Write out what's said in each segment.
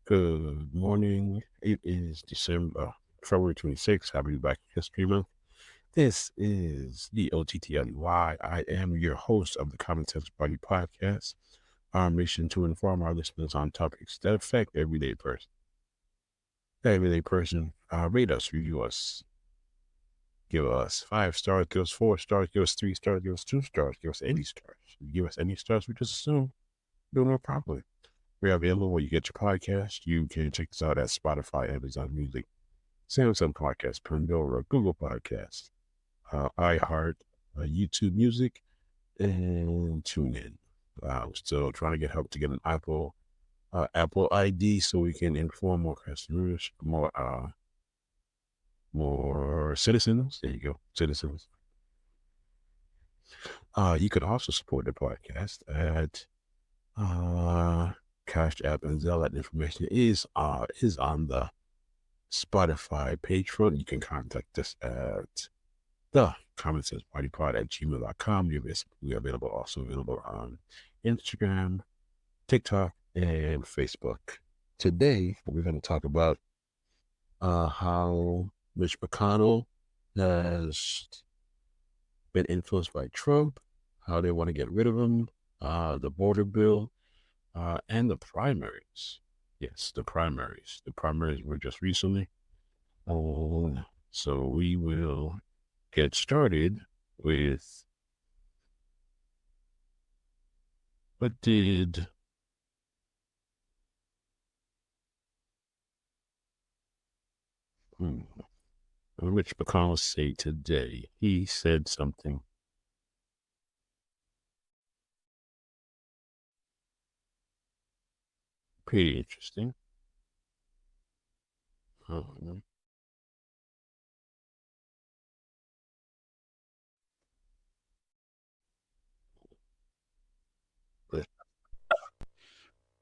Good morning. It is February 26th. Happy Black History Month. This is the OTTLY. I am your host of the Common Sense Party podcast. Our mission to inform our listeners on topics that affect everyday person. Rate us, review us. Give us 5 stars, give us 4 stars, give us 3 stars, give us 2 stars, give us any stars. Give us any stars, we just assume doing it properly. We're available where you get your podcast. You can check us out at Spotify, Amazon Music, Samsung Podcast, Pandora, Google Podcasts, iHeart, YouTube Music, and TuneIn. We're still trying to get help to get an Apple ID so we can inform more customers, more citizens. There you go, citizens. You could also support the podcast at Cash App and Zelle. That information is on the Spotify page front. You can contact us at the Common Sense Party Pod at gmail.com. We're also available on Instagram, TikTok, and Facebook. Today, we're going to talk about how Mitch McConnell has been influenced by Trump, how they want to get rid of him, the border bill, and the primaries. Yes, the primaries. The primaries were just recently. So we will get started with what did Mitch McConnell say today? He said something pretty interesting.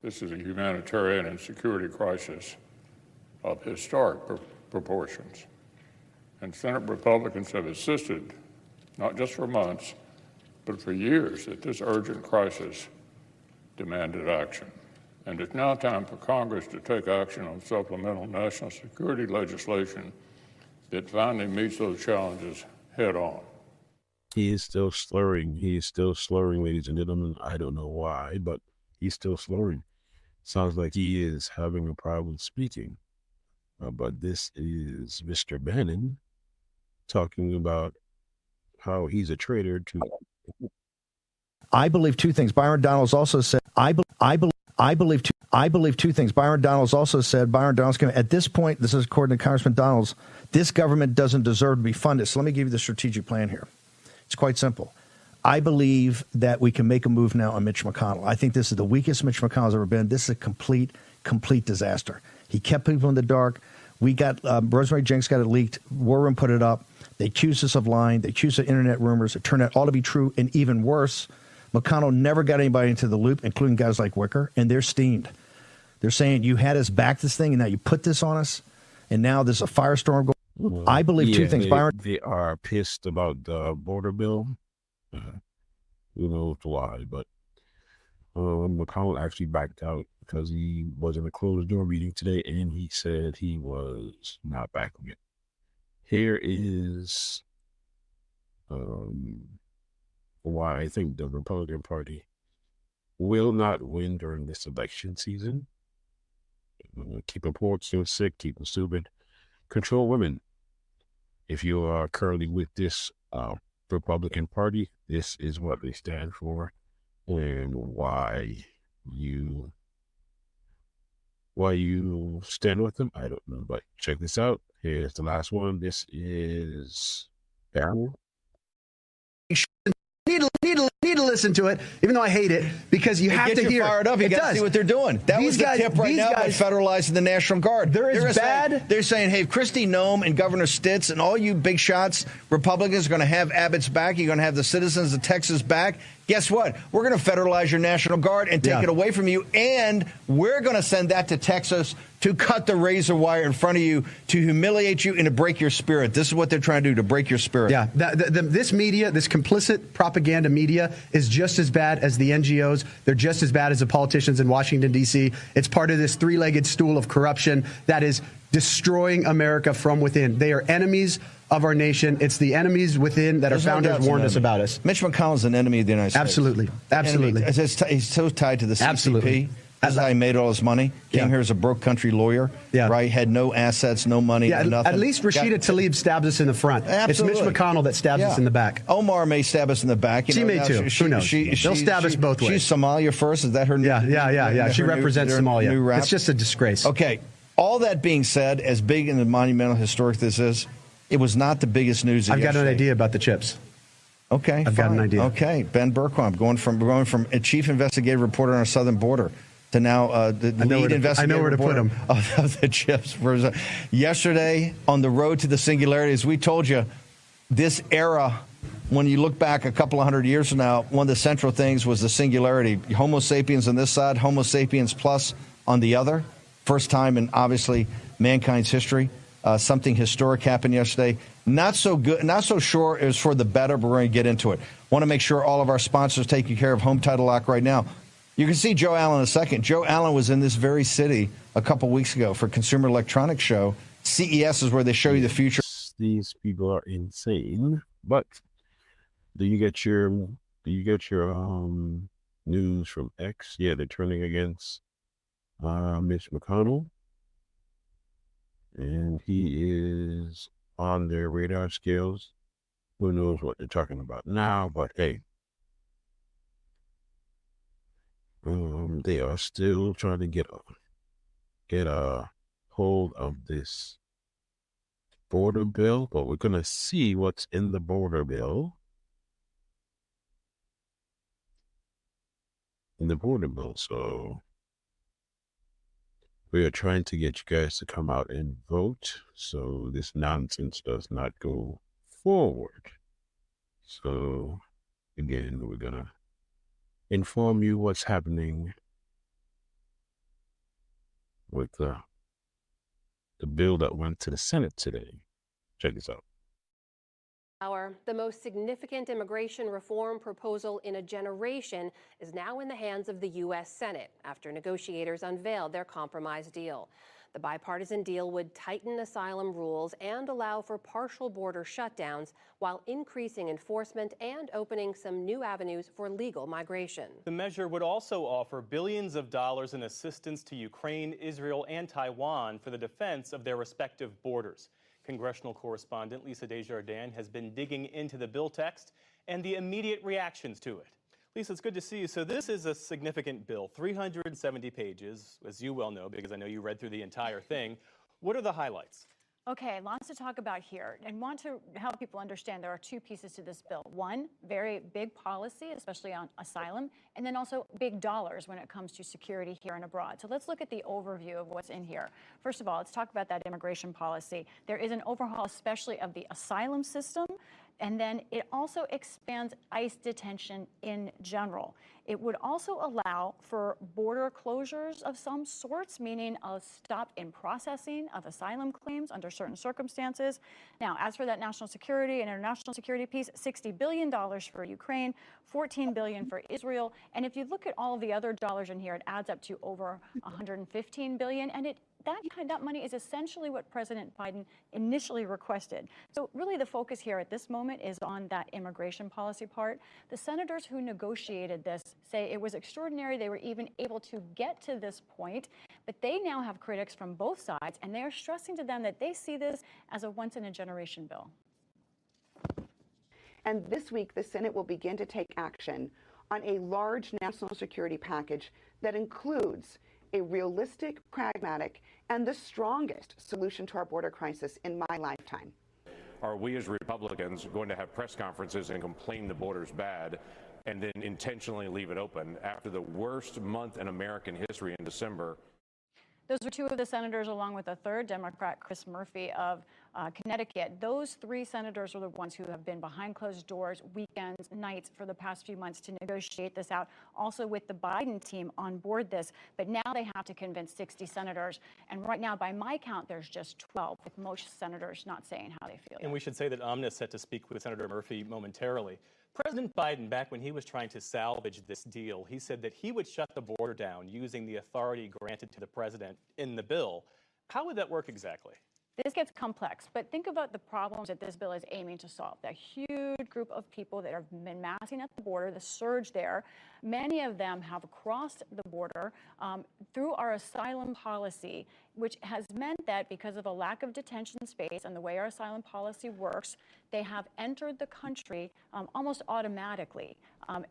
This is a humanitarian and security crisis of historic proportions. And Senate Republicans have insisted, not just for months, but for years, that this urgent crisis demanded action. And it's now time for Congress to take action on supplemental national security legislation that finally meets those challenges head on. He is still slurring. Ladies and gentlemen. I don't know why, but he's still slurring. Sounds like he is having a problem speaking. But this is Mr. Bannon talking about how he's a traitor to... I believe two things. Byron Donalds also said, I believe two things. Byron Donalds also said, at this point, this is according to Congressman Donalds, this government doesn't deserve to be funded. So let me give you the strategic plan here. It's quite simple. I believe that we can make a move now on Mitch McConnell. I think this is the weakest Mitch McConnell's ever been. This is a complete disaster. He kept people in the dark. We got, Rosemary Jenks got it leaked. War Room put it up. They accused us of lying. They accused us of internet rumors. It turned out all to be true. And even worse, McConnell never got anybody into the loop, including guys like Wicker, and they're steamed. They're saying, you had us back this thing, and now you put this on us, and now there's a firestorm going. I believe two things, Byron. They are pissed about the border bill. Who knows why, but McConnell actually backed out because he was in a closed door meeting today, and he said he was not backing it. Here is why I think the Republican Party will not win during this election season. Keep the poor, still sick, keep them stupid. Control women. If you are currently with this Republican Party, this is what they stand for, and why you stand with them, I don't know. But check this out. Here's the last one. This is Barrel. Need to listen to it, even though I hate it, because you have to hear. Fired up. You got to see what they're doing. That was the tip right now by federalizing the National Guard. They're saying, hey, Kristi Noem and Governor Stitz and all you big shots Republicans are going to have Abbott's back. You're going to have the citizens of Texas back. guess what? We're going to federalize your National Guard and take it away from you, and we're going to send that to Texas to cut the razor wire in front of you, to humiliate you and to break your spirit. This is what they're trying to do, to break your spirit. Yeah, this media, this complicit propaganda media is just as bad as the NGOs. They're just as bad as the politicians in Washington, D.C. It's part of this three-legged stool of corruption that is destroying America from within. They are enemies of our nation. It's the enemies within that our founders warned us about us. Mitch McConnell's an enemy of the United States. Absolutely. Absolutely. He's so tied to the CCP. Absolutely. That's how he made all his money. Came here as a broke country lawyer, right? Had no assets, no money, nothing. At least Rashida Tlaib stabs us in the front. Absolutely. It's Mitch McConnell that stabs us in the back. Omar may stab us in the back. She may too. Who knows? They'll stab us both ways. She's Somalia first. Is that her? Yeah. She represents Somalia. It's just a disgrace. Okay. All that being said, as big and monumental historic this is, it was not the biggest news. I've got an idea about the chips. Okay, I've got an idea. Okay, Ben Bergquam, going from a chief investigative reporter on our southern border to now the lead investigative I know where to put him. Of the chips. Yesterday, on the road to the singularity, as we told you, this era, when you look back a couple of hundred years from now, one of the central things was the singularity. Homo sapiens on this side, Homo sapiens plus on the other. First time in, obviously, mankind's history. Something historic happened yesterday. Not so good, not so sure it was for the better, but we're going to get into it. Want to make sure all of our sponsors taking care of Home Title Lock right now. You can see Joe Allen in a second. Joe Allen was in this very city a couple weeks ago for Consumer Electronics Show. CES is where they show you the future. These people are insane. But do you get your news from X? Yeah, they're turning against Mitch McConnell, and he is on their radar scales. Who knows what they're talking about now? But hey, they are still trying to get a hold of this border bill, but we're gonna see what's in the border bill. So we are trying to get you guys to come out and vote so this nonsense does not go forward. So again, we're gonna inform you what's happening with the bill that went to the Senate today. Check this out. The most significant immigration reform proposal in a generation is now in the hands of the U.S. Senate after negotiators unveiled their compromise deal. The bipartisan deal would tighten asylum rules and allow for partial border shutdowns while increasing enforcement and opening some new avenues for legal migration. The measure would also offer billions of dollars in assistance to Ukraine, Israel, and Taiwan for the defense of their respective borders. Congressional correspondent Lisa Desjardins has been digging into the bill text and the immediate reactions to it. Lisa, it's good to see you. So this is a significant bill, 370 pages, as you well know, because I know you read through the entire thing. What are the highlights? Okay, lots to talk about here, and want to help people understand there are two pieces to this bill. One, very big policy, especially on asylum, and then also big dollars when it comes to security here and abroad. So let's look at the overview of what's in here. First of all, let's talk about that immigration policy. There is an overhaul, especially of the asylum system, and then it also expands ICE detention in general. It would also allow for border closures of some sorts, meaning a stop in processing of asylum claims under certain circumstances. Now, as for that national security and international security piece, $60 billion for Ukraine, $14 billion for Israel. And if you look at all of the other dollars in here, it adds up to over $115 billion. And that money is essentially what President Biden initially requested. So really the focus here at this moment is on that immigration policy part. The senators who negotiated this say it was extraordinary they were even able to get to this point, but they now have critics from both sides, and they are stressing to them that they see this as a once-in-a-generation bill. And this week, the Senate will begin to take action on a large national security package that includes a realistic, pragmatic, and the strongest solution to our border crisis in my lifetime. Are we as Republicans going to have press conferences and complain the border's bad and then intentionally leave it open after the worst month in American history in December? Those were two of the senators, along with a third Democrat, Chris Murphy of Connecticut. Those 3 senators are the ones who have been behind closed doors, weekends, nights for the past few months to negotiate this out, also with the Biden team on board this. But now they have to convince 60 senators. And right now, by my count, there's just 12, with most senators not saying how they feel. And we should say that Omnis set to speak with Senator Murphy momentarily. President Biden, back when he was trying to salvage this deal, he said that he would shut the border down using the authority granted to the president in the bill. How would that work exactly? This gets complex, but think about the problems that this bill is aiming to solve. That huge group of people that have been massing at the border, the surge there, many of them have crossed the border through our asylum policy, which has meant that because of a lack of detention space and the way our asylum policy works, they have entered the country almost automatically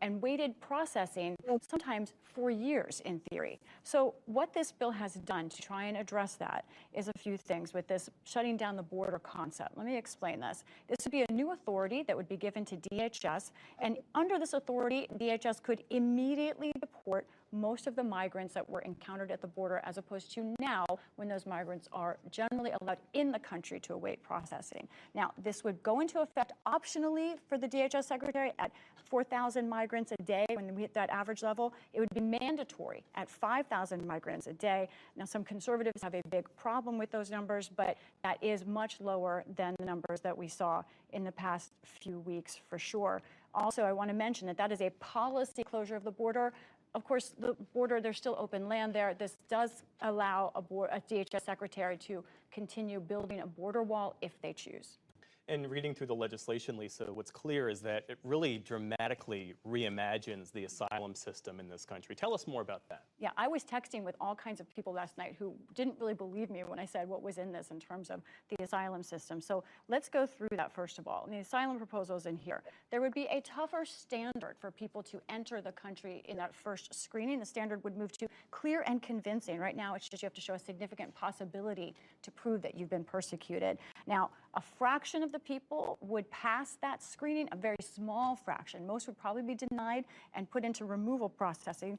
and waited processing sometimes for years in theory. So what this bill has done to try and address that is a few things with this shutting down the border concept. Let me explain this. This would be a new authority that would be given to DHS, and under this authority, DHS could immediately deport most of the migrants that were encountered at the border, as opposed to now when those migrants are generally allowed in the country to await processing. Now, this would go into effect optionally for the DHS secretary at 4,000 migrants a day. When we hit that average level, it would be mandatory at 5,000 migrants a day. Now, some conservatives have a big problem with those numbers, but that is much lower than the numbers that we saw in the past few weeks for sure. Also, I want to mention that that is a policy closure of the border. Of course, the border, there's still open land there. This does allow a DHS secretary to continue building a border wall if they choose. And reading through the legislation, Lisa, what's clear is that it really dramatically reimagines the asylum system in this country. Tell us more about that. Yeah, I was texting with all kinds of people last night who didn't really believe me when I said what was in this in terms of the asylum system. So let's go through that first of all. The asylum proposals in here. There would be a tougher standard for people to enter the country in that first screening. The standard would move to clear and convincing. Right now, it's just you have to show a significant possibility to prove that you've been persecuted. Now, a fraction of the people would pass that screening, a very small fraction. Most would probably be denied and put into removal processing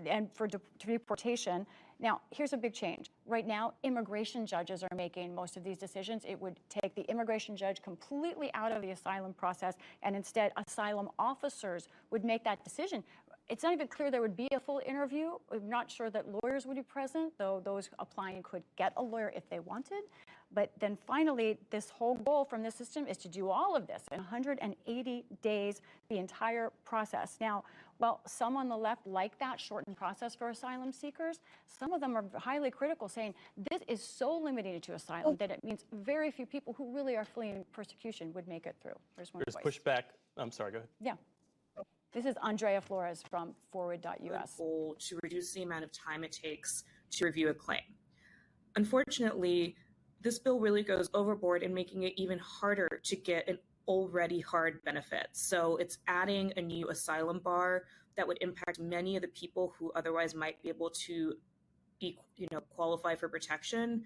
and for deportation. Now, here's a big change. Right now, immigration judges are making most of these decisions. It would take the immigration judge completely out of the asylum process, and instead, asylum officers would make that decision. It's not even clear there would be a full interview. I'm not sure that lawyers would be present, though those applying could get a lawyer if they wanted. But then finally, this whole goal from this system is to do all of this in 180 days, the entire process. Now, while some on the left like that shortened process for asylum seekers, some of them are highly critical, saying this is so limited to asylum that it means very few people who really are fleeing persecution would make it through. There's pushback. I'm sorry, go ahead. Yeah. This is Andrea Flores from forward.us. Goal to reduce the amount of time it takes to review a claim. Unfortunately, this bill really goes overboard in making it even harder to get an already hard benefit. So it's adding a new asylum bar that would impact many of the people who otherwise might be able to qualify for protection.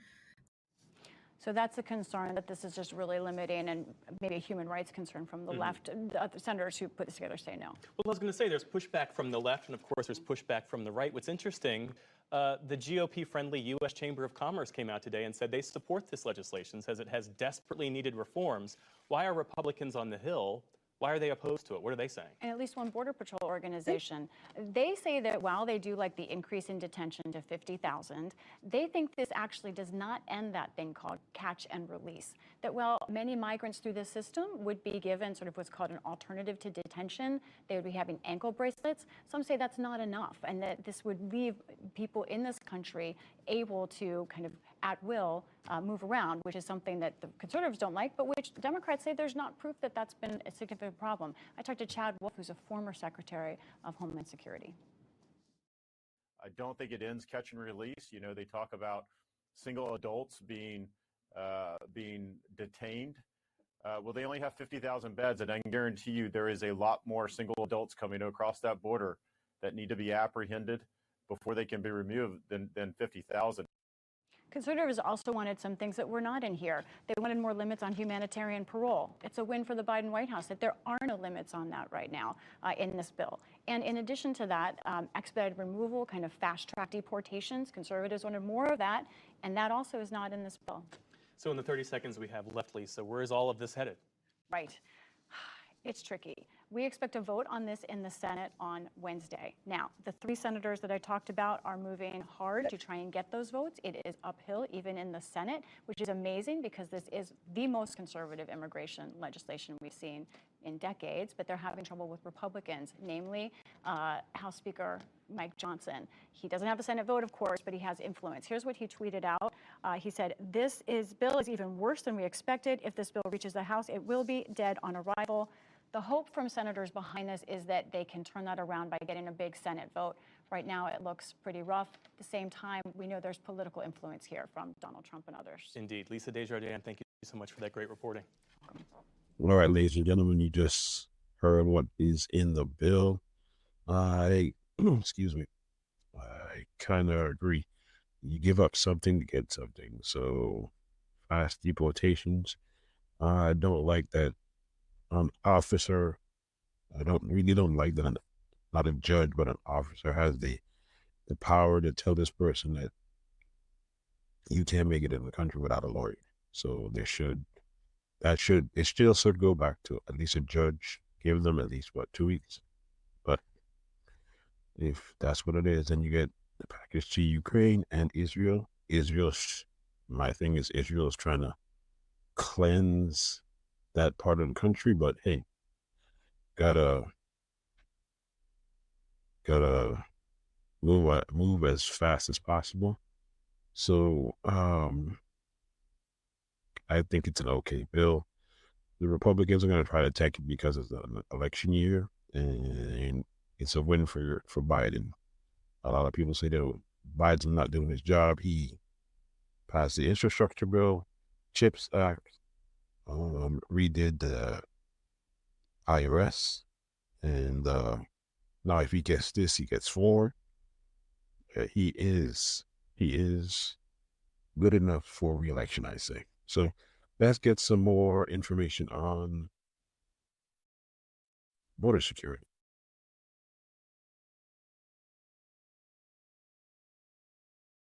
So that's a concern that this is just really limiting, and maybe a human rights concern from the left. The senators who put this together say no. Well, I was going to say there's pushback from the left, and of course there's pushback from the right. What's interesting, the GOP-friendly U.S. Chamber of Commerce came out today and said they support this legislation, says it has desperately needed reforms. Why are Republicans on the Hill? Why are they opposed to it? What are they saying? And at least one Border Patrol organization, they say that while they do like the increase in detention to 50,000, they think this actually does not end that thing called catch and release. That while many migrants through this system would be given sort of what's called an alternative to detention, they would be having ankle bracelets. Some say that's not enough, and that this would leave people in this country able to kind of at will move around, which is something that the conservatives don't like, but which the Democrats say there's not proof that that's been a significant problem. I talked to Chad Wolf, who's a former Secretary of Homeland Security. I don't think it ends catch and release. You know, they talk about single adults being detained. Well, they only have 50,000 beds, and I can guarantee you there is a lot more single adults coming across that border that need to be apprehended before they can be removed than 50,000. Conservatives also wanted some things that were not in here. They wanted more limits on humanitarian parole. It's a win for the Biden White House that there are no limits on that right now in this bill. And in addition to that, expedited removal, kind of fast-track deportations, conservatives wanted more of that, and that also is not in this bill. So in the 30 seconds we have left, Lisa, where is all of this headed? Right. It's tricky. We expect a vote on this in the Senate on Wednesday. Now, the 3 senators that I talked about are moving hard to try and get those votes. It is uphill even in the Senate, which is amazing because this is the most conservative immigration legislation we've seen in decades, but they're having trouble with Republicans, namely House Speaker Mike Johnson. He doesn't have a Senate vote, of course, but he has influence. Here's what he tweeted out. He said, "This bill is even worse than we expected. If this bill reaches the House, it will be dead on arrival." The hope from senators behind this is that they can turn that around by getting a big Senate vote. Right now, it looks pretty rough. At the same time, we know there's political influence here from Donald Trump and others. Indeed. Lisa Desjardins, thank you so much for that great reporting. All right, ladies and gentlemen, you just heard what is in the bill. Excuse me. I kind of agree. You give up something to get something. So, fast deportations. I don't like that an officer, I really don't like that not a judge, but an officer has the power to tell this person that you can't make it in the country without a lawyer. So it still should go back to at least a judge, give them at least 2 weeks. But if that's what it is, then you get the package to Ukraine and Israel. My thing is Israel is trying to cleanse that part of the country, but hey, gotta move as fast as possible. So I think it's an okay bill. The Republicans are going to try to attack it because it's an election year, and it's a win for Biden. A lot of people say that Biden's not doing his job. He passed the infrastructure bill, CHIPS Act, redid the IRS, and now if he gets this, he gets 4. He is good enough for re-election, I say. So let's get some more information on border security.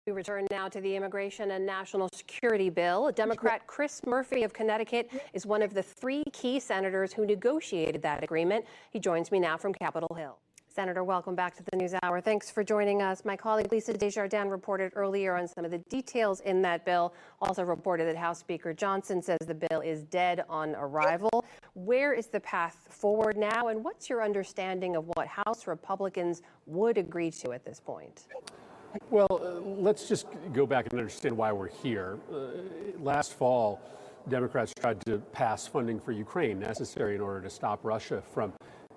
We return now to the Immigration and National Security Bill. Democrat Chris Murphy of Connecticut is one of the 3 key senators who negotiated that agreement. He joins me now from Capitol Hill. Senator, welcome back to the NewsHour. Thanks for joining us. My colleague Lisa Desjardins reported earlier on some of the details in that bill. Also reported that House Speaker Johnson says the bill is dead on arrival. Where is the path forward now, and what's your understanding of what House Republicans would agree to at this point? Well, let's just go back and understand why we're here. Last fall, Democrats tried to pass funding for Ukraine necessary in order to stop Russia from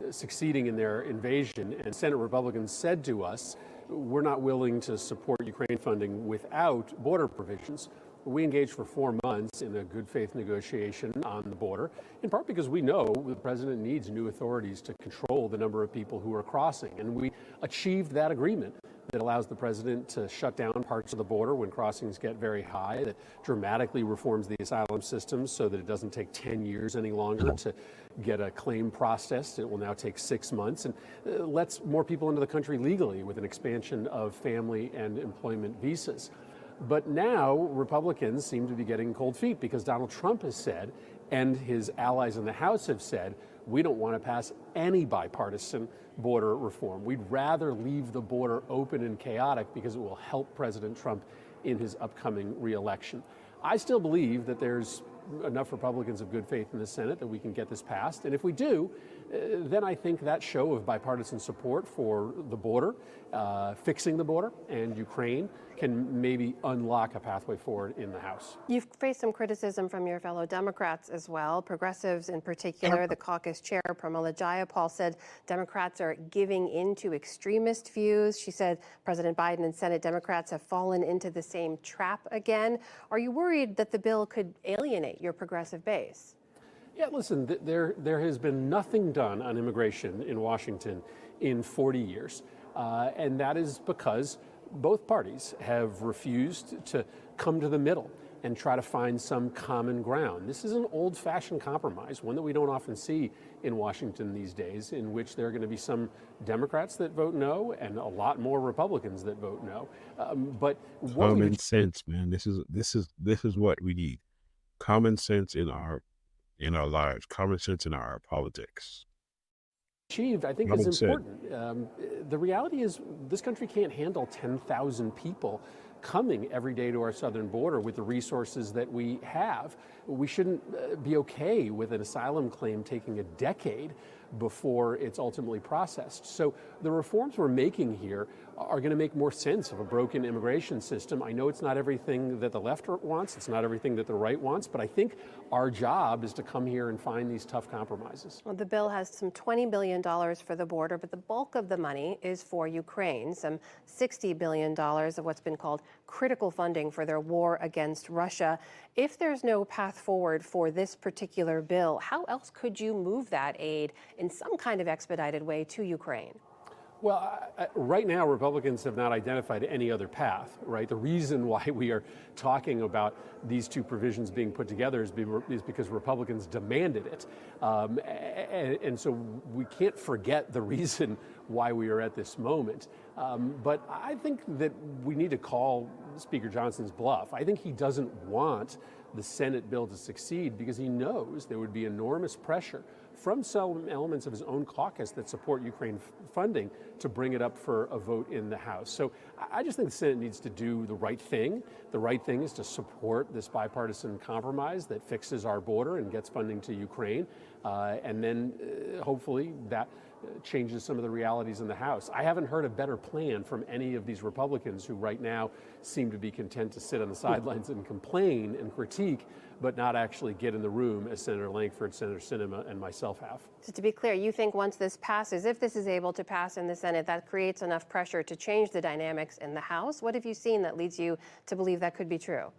succeeding in their invasion. And Senate Republicans said to us, we're not willing to support Ukraine funding without border provisions. We engaged for 4 months in a good faith negotiation on the border, in part because we know the president needs new authorities to control the number of people who are crossing. And we achieved that agreement that allows the president to shut down parts of the border when crossings get very high, that dramatically reforms the asylum system so that it doesn't take 10 years any longer to get a claim processed. It will now take 6 months, and lets more people into the country legally with an expansion of family and employment visas. But now Republicans seem to be getting cold feet because Donald Trump has said, and his allies in the House have said, we don't want to pass any bipartisan border reform. We'd rather leave the border open and chaotic because it will help President Trump in his upcoming reelection. I still believe that there's enough Republicans of good faith in the Senate that we can get this passed. And if we do, then I think that show of bipartisan support for the border, fixing the border, and Ukraine can maybe unlock a pathway forward in the House. You've faced some criticism from your fellow Democrats as well, progressives in particular. The caucus chair, Primaies Jayapal, said Democrats are giving in to extremist views. She said President Biden and Senate Democrats have fallen into the same trap again. Are you worried that the bill could alienate your progressive base? Yeah, listen, there has been nothing done on immigration in Washington in 40 years. And that is because both parties have refused to come to the middle and try to find some common ground. This is an old-fashioned compromise, one that we don't often see in Washington these days, in which there are going to be some Democrats that vote no and a lot more Republicans that vote no. But common sense, man. This is what we need. common sense in our lives, common sense in our politics. Achieved, I think, Common is sense. important. The reality is this country can't handle 10,000 people coming every day to our southern border with the resources that we have. We shouldn't be okay with an asylum claim taking a decade before it's ultimately processed. So the reforms we're making here are going to make more sense of a broken immigration system. I know it's not everything that the left wants, it's not everything that the right wants, but I think our job is to come here and find these tough compromises. Well, the bill has some $20 billion for the border, but the bulk of the money is for Ukraine, some $60 billion of what's been called critical funding for their war against Russia. If there's no path forward for this particular bill, how else could you move that aid in some kind of expedited way to Ukraine? Well, right now, Republicans have not identified any other path, right? The reason why we are talking about these two provisions being put together is because Republicans demanded it. And so we can't forget the reason why we are at this moment. But I think that we need to call Speaker Johnson's bluff. I think he doesn't want the Senate bill to succeed because he knows there would be enormous pressure from some elements of his own caucus that support Ukraine funding to bring it up for a vote in the House. So I just think the Senate needs to do the right thing. The right thing is to support this bipartisan compromise that fixes our border and gets funding to Ukraine. And then hopefully that changes some of the realities in the House. I haven't heard a better plan from any of these Republicans who right now seem to be content to sit on the sidelines and complain and critique, but not actually get in the room as Senator Lankford, Senator Sinema, and myself have. So to be clear, you think once this passes, if this is able to pass in the Senate, that creates enough pressure to change the dynamics in the House? What have you seen that leads you to believe that could be true?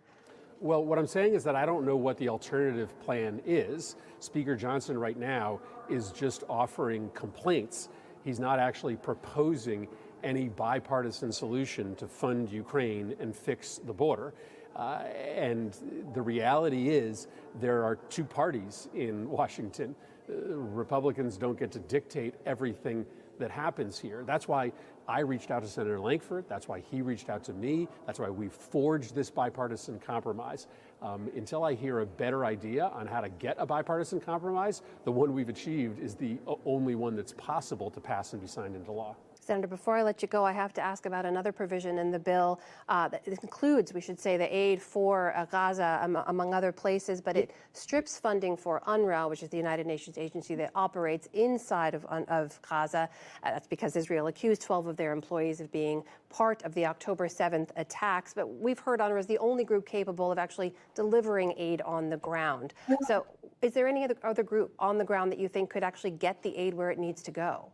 Well, what I'm saying is that I don't know what the alternative plan is. Speaker Johnson right now is just offering complaints. He's not actually proposing any bipartisan solution to fund Ukraine and fix the border. And the reality is there are two parties in Washington. Republicans don't get to dictate everything that happens here. That's why I reached out to Senator Lankford. That's why he reached out to me. That's why we forged this bipartisan compromise. Until I hear a better idea on how to get a bipartisan compromise, the one we've achieved is the only one that's possible to pass and be signed into law. Senator, before I let you go, I have to ask about another provision in the bill that includes, we should say, the aid for Gaza, among other places, but it strips funding for UNRWA, which is the United Nations agency that operates inside of Gaza. That's because Israel accused 12 of their employees of being part of the October 7th attacks. But we've heard UNRWA is the only group capable of actually delivering aid on the ground. So is there any other group on the ground that you think could actually get the aid where it needs to go?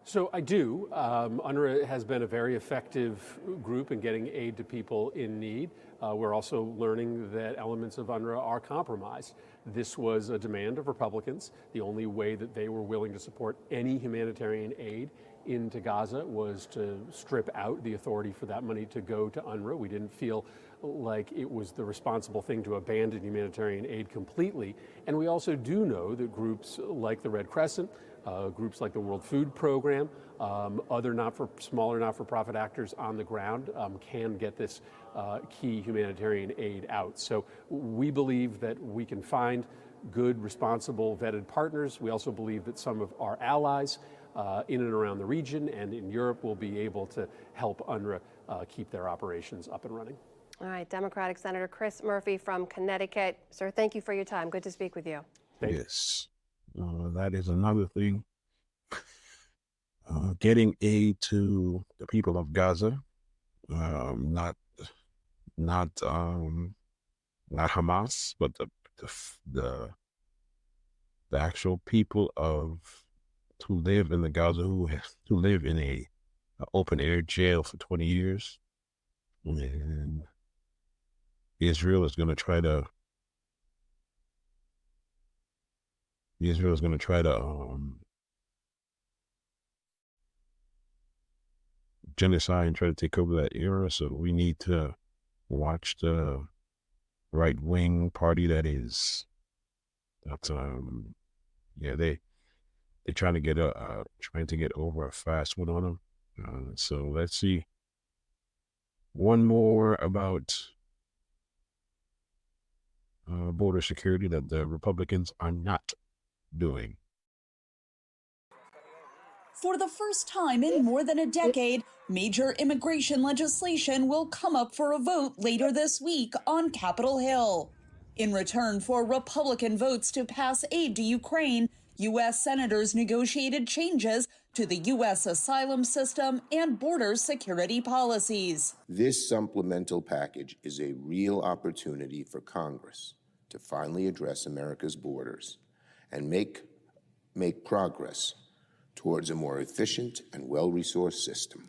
So I do. UNRWA has been a very effective group in getting aid to people in need. We're also learning that elements of UNRWA are compromised. This was a demand of Republicans. The only way that they were willing to support any humanitarian aid into Gaza was to strip out the authority for that money to go to UNRWA. We didn't feel like it was the responsible thing to abandon humanitarian aid completely. And we also do know that groups like the Red Crescent, groups like the World Food Program, other smaller not-for-profit actors on the ground can get this key humanitarian aid out. So we believe that we can find good, responsible, vetted partners. We also believe that some of our allies in and around the region and in Europe will be able to help UNRWA keep their operations up and running. All right, Democratic Senator Chris Murphy from Connecticut. Sir, thank you for your time. Good to speak with you. Yes. That is another thing. Getting aid to the people of Gaza, not Hamas, but the actual people who live in the Gaza, who live in a open air jail for 20 years, and Israel is going to try to genocide and try to take over that era. So we need to watch the right-wing party they're trying to get over a fast one on them. So let's see. One more about border security that the Republicans are not doing. For the first time in more than a decade, major immigration legislation will come up for a vote later this week on Capitol Hill. In return for Republican votes to pass aid to Ukraine, U.S. senators negotiated changes to the U.S. asylum system and border security policies. This supplemental package is a real opportunity for Congress to finally address America's borders and make progress towards a more efficient and well-resourced system.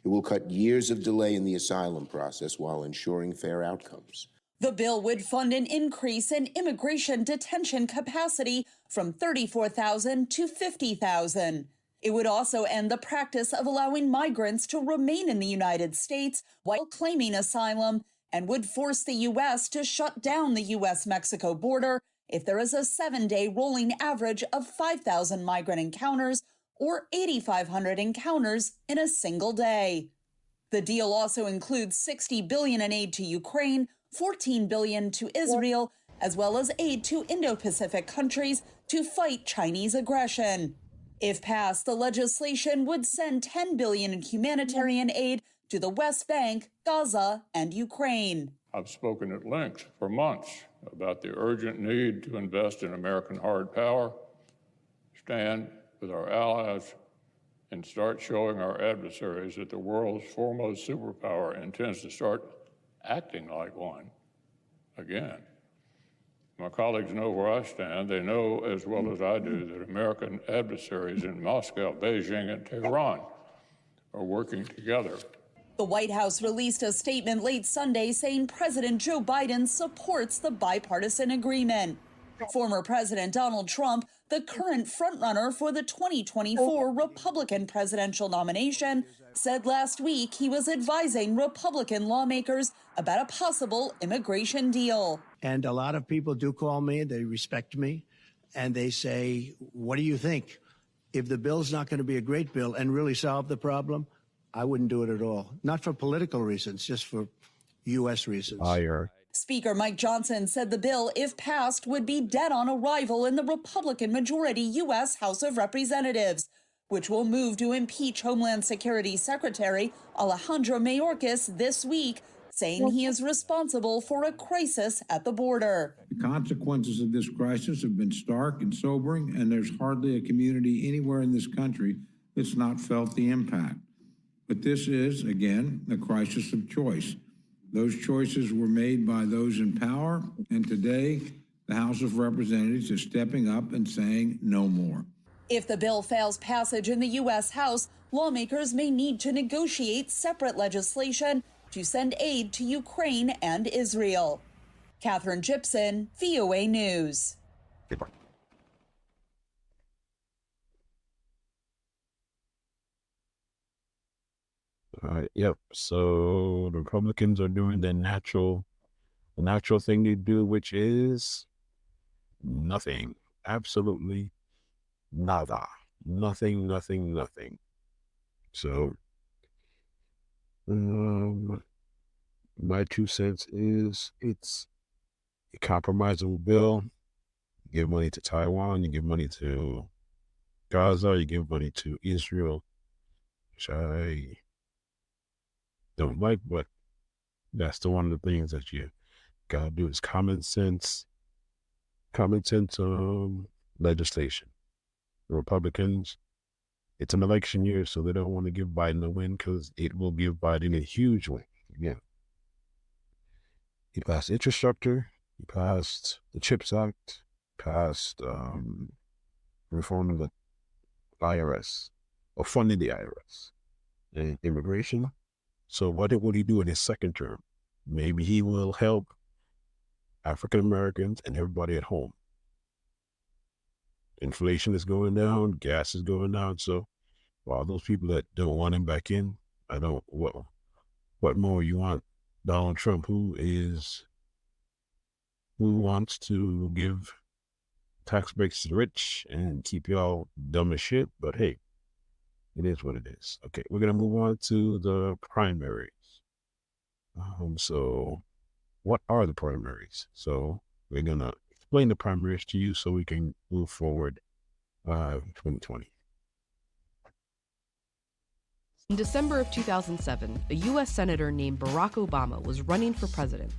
It will cut years of delay in the asylum process while ensuring fair outcomes. The bill would fund an increase in immigration detention capacity from 34,000 to 50,000. It would also end the practice of allowing migrants to remain in the United States while claiming asylum, and would force the U.S. to shut down the U.S.-Mexico border if there is a 7-day rolling average of 5,000 migrant encounters or 8,500 encounters in a single day. The deal also includes $60 billion in aid to Ukraine, $14 billion to Israel, as well as aid to Indo-Pacific countries to fight Chinese aggression. If passed, the legislation would send $10 billion in humanitarian aid to the West Bank, Gaza, and Ukraine. I've spoken at length for months about the urgent need to invest in American hard power, stand with our allies, and start showing our adversaries that the world's foremost superpower intends to start acting like one again. My colleagues know where I stand. They know as well as I do that American adversaries in Moscow, Beijing, and Tehran are working together. The White House released a statement late Sunday saying President Joe Biden supports the bipartisan agreement. Former President Donald Trump, the current frontrunner for the 2024 Republican presidential nomination, said last week he was advising Republican lawmakers about a possible immigration deal. And a lot of people do call me, they respect me, and they say, what do you think? If the bill's not going to be a great bill and really solve the problem, I wouldn't do it at all. Not for political reasons, just for U.S. reasons. Speaker Mike Johnson said the bill, if passed, would be dead on arrival in the Republican-majority U.S. House of Representatives, which will move to impeach Homeland Security Secretary Alejandro Mayorkas this week, saying he is responsible for a crisis at the border. The consequences of this crisis have been stark and sobering, and there's hardly a community anywhere in this country that's not felt the impact. But this is, again, a crisis of choice. Those choices were made by those in power, and today the House of Representatives is stepping up and saying no more. If the bill fails passage in the U.S. House, lawmakers may need to negotiate separate legislation to send aid to Ukraine and Israel. Catherine Gibson, VOA News. Yep. So the Republicans are doing the natural thing they do, which is nothing. Absolutely nada. Nothing. So, my 2 cents is it's a compromisable bill. You give money to Taiwan, you give money to Gaza, you give money to Israel, which I don't like, but that's the one of the things that you gotta do is common sense legislation. The Republicans, it's an election year, so they don't want to give Biden a win because it will give Biden a huge win. Again, he passed infrastructure, he passed the CHIPS Act, passed reforming the IRS, or funding the IRS, and immigration. So what will he do in his second term? Maybe he will help African Americans and everybody at home. Inflation is going down, gas is going down. So while those people that don't want him back in, what more you want? Donald Trump, who wants to give tax breaks to the rich and keep y'all dumb as shit, but hey, it is what it is. Okay, we're going to move on to the primaries. So what are the primaries? So We're going to explain the primaries to you so we can move forward 2020. In December of 2007, a U.S. Senator named Barack Obama was running for president.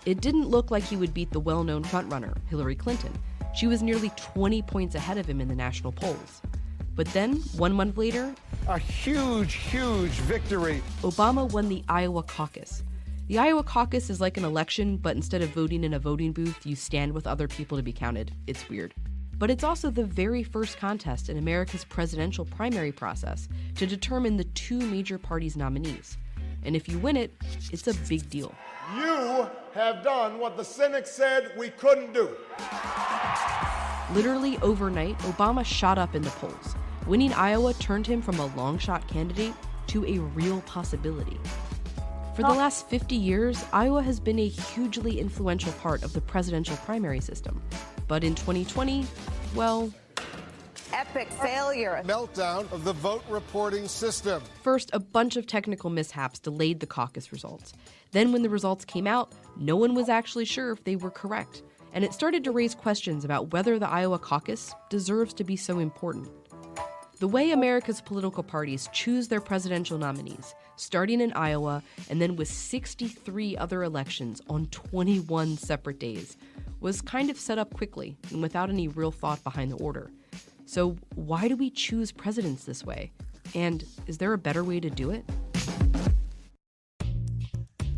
It didn't look like he would beat the well-known frontrunner, Hillary Clinton. She was nearly 20 points ahead of him in the national polls. But then, 1 month later, a huge victory. Obama won the Iowa caucus. The Iowa caucus is like an election, but instead of voting in a voting booth, you stand with other people to be counted. It's weird. But it's also the very first contest in America's presidential primary process to determine the two major parties' nominees. And if you win it, it's a big deal. You have done what the cynics said we couldn't do. Literally overnight, Obama shot up in the polls. Winning Iowa turned him from a long shot candidate to a real possibility. For the last 50 years, Iowa has been a hugely influential part of the presidential primary system. But in 2020, well... Epic failure. Meltdown of the vote reporting system. First, a bunch of technical mishaps delayed the caucus results. Then when the results came out, no one was actually sure if they were correct. And it started to raise questions about whether the Iowa caucus deserves to be so important. The way America's political parties choose their presidential nominees, starting in Iowa and then with 63 other elections on 21 separate days, was kind of set up quickly and without any real thought behind the order. So why do we choose presidents this way? And is there a better way to do it?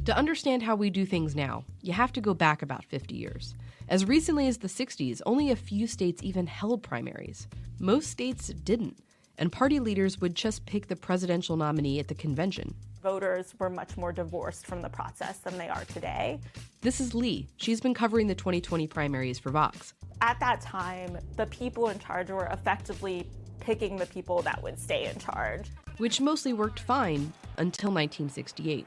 To understand how we do things now, you have to go back about 50 years. As recently as the 60s, only a few states even held primaries. Most states didn't, and party leaders would just pick the presidential nominee at the convention. Voters were much more divorced from the process than they are today. This is Lee. She's been covering the 2020 primaries for Vox. At that time, the people in charge were effectively picking the people that would stay in charge. Which mostly worked fine until 1968.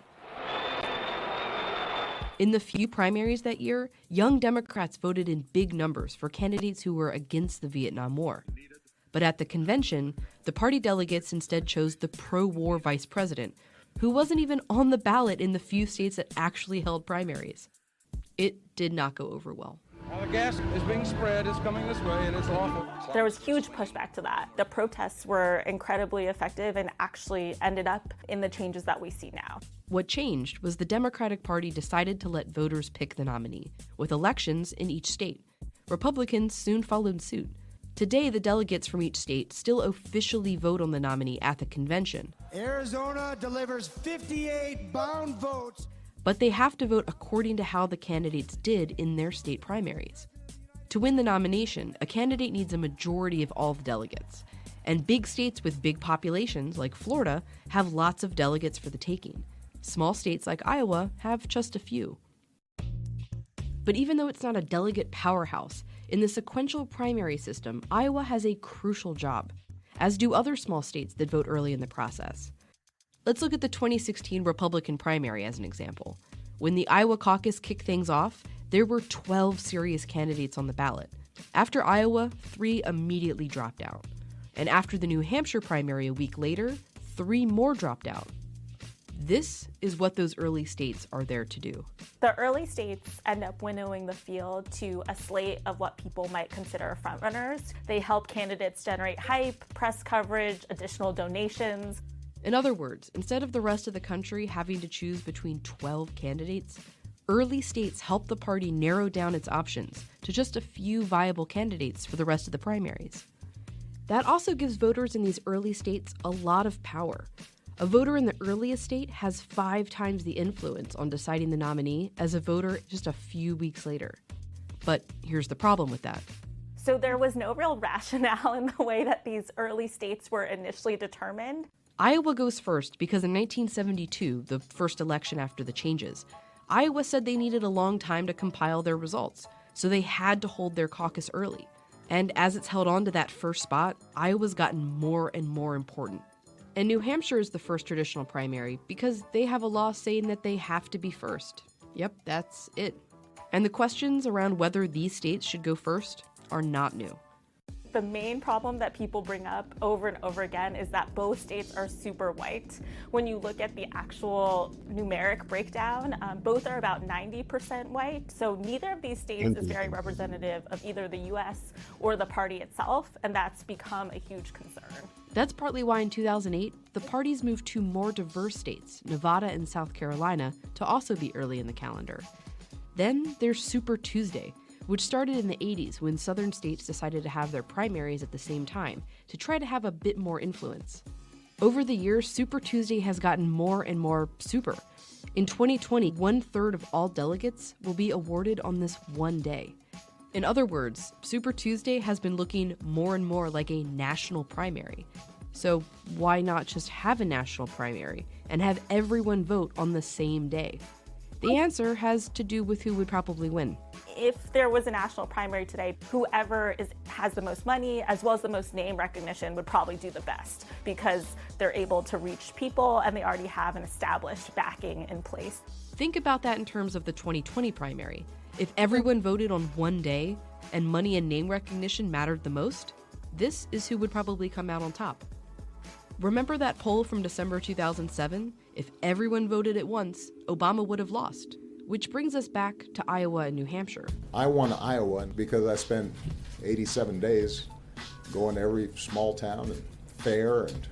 In the few primaries that year, young Democrats voted in big numbers for candidates who were against the Vietnam War. But at the convention, the party delegates instead chose the pro-war vice president, who wasn't even on the ballot in the few states that actually held primaries. It did not go over well. The gas is being spread, it's coming this way, and it's awful. There was huge pushback to that. The protests were incredibly effective and actually ended up in the changes that we see now. What changed was the Democratic Party decided to let voters pick the nominee, with elections in each state. Republicans soon followed suit. Today, the delegates from each state still officially vote on the nominee at the convention. Arizona delivers 58 bound votes. But they have to vote according to how the candidates did in their state primaries. To win the nomination, a candidate needs a majority of all the delegates. And big states with big populations, like Florida, have lots of delegates for the taking. Small states like Iowa have just a few. But even though it's not a delegate powerhouse, in the sequential primary system, Iowa has a crucial job, as do other small states that vote early in the process. Let's look at the 2016 Republican primary as an example. When the Iowa caucus kicked things off, there were 12 serious candidates on the ballot. After Iowa, 3 immediately dropped out. And after the New Hampshire primary a week later, 3 more dropped out. This is what those early states are there to do. The early states end up winnowing the field to a slate of what people might consider frontrunners. They help candidates generate hype, press coverage, additional donations. In other words, instead of the rest of the country having to choose between 12 candidates, early states help the party narrow down its options to just a few viable candidates for the rest of the primaries. That also gives voters in these early states a lot of power. A voter in the earliest state has 5 times the influence on deciding the nominee as a voter just a few weeks later. But here's the problem with that. So there was no real rationale in the way that these early states were initially determined. Iowa goes first because in 1972, the first election after the changes, Iowa said they needed a long time to compile their results, so they had to hold their caucus early. And as it's held on to that first spot, Iowa's gotten more and more important. And New Hampshire is the first traditional primary because they have a law saying that they have to be first. Yep, that's it. And the questions around whether these states should go first are not new. The main problem that people bring up over and over again is that both states are super white. When you look at the actual numeric breakdown, both are about 90% white. So neither of these states is very representative of either the US or the party itself, and that's become a huge concern. That's partly why in 2008, the parties moved to more diverse states, Nevada and South Carolina, to also be early in the calendar. Then there's Super Tuesday, which started in the 80s when southern states decided to have their primaries at the same time to try to have a bit more influence. Over the years, Super Tuesday has gotten more and more super. In 2020, 1/3 of all delegates will be awarded on this one day. In other words, Super Tuesday has been looking more and more like a national primary. So why not just have a national primary and have everyone vote on the same day? The answer has to do with who would probably win. If there was a national primary today, whoever has the most money as well as the most name recognition would probably do the best because they're able to reach people and they already have an established backing in place. Think about that in terms of the 2020 primary. If everyone voted on one day and money and name recognition mattered the most, this is who would probably come out on top. Remember that poll from December 2007? If everyone voted at once, Obama would have lost. Which brings us back to Iowa and New Hampshire. I won Iowa because I spent 87 days going to every small town and fair and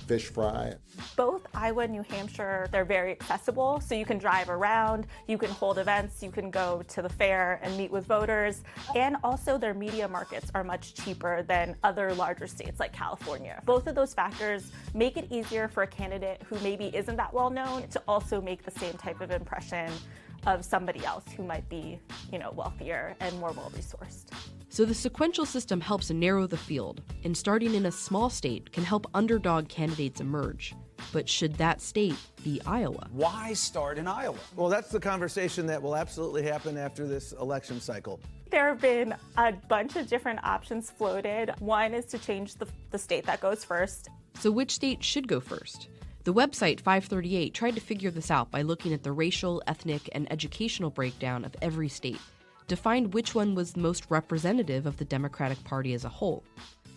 fish fry. Both Iowa and New Hampshire, they're very accessible, so you can drive around, you can hold events, you can go to the fair and meet with voters, and also their media markets are much cheaper than other larger states like California. Both of those factors make it easier for a candidate who maybe isn't that well known to also make the same type of impression of somebody else who might be, wealthier and more well-resourced. So the sequential system helps narrow the field, and starting in a small state can help underdog candidates emerge. But should that state be Iowa? Why start in Iowa? Well, that's the conversation that will absolutely happen after this election cycle. There have been a bunch of different options floated. One is to change the state that goes first. So which state should go first? The website 538 tried to figure this out by looking at the racial, ethnic, and educational breakdown of every state to find which one was most representative of the Democratic Party as a whole.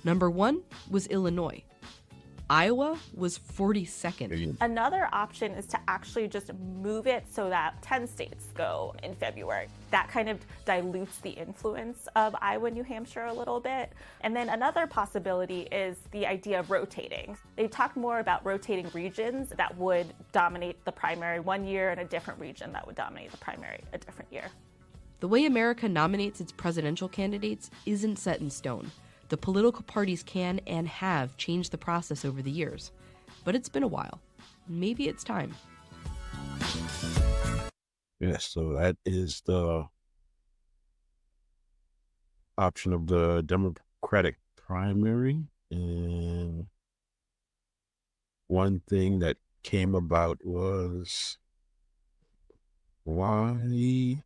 Number 1 was Illinois. Iowa was 42nd. Another option is to actually just move it so that 10 states go in February. That kind of dilutes the influence of Iowa and New Hampshire a little bit. And then another possibility is the idea of rotating. They've talked more about rotating regions that would dominate the primary one year and a different region that would dominate the primary a different year. The way America nominates its presidential candidates isn't set in stone. The political parties can and have changed the process over the years. But it's been a while. Maybe it's time. Yes, so that is the option of the Democratic primary. And one thing that came about was why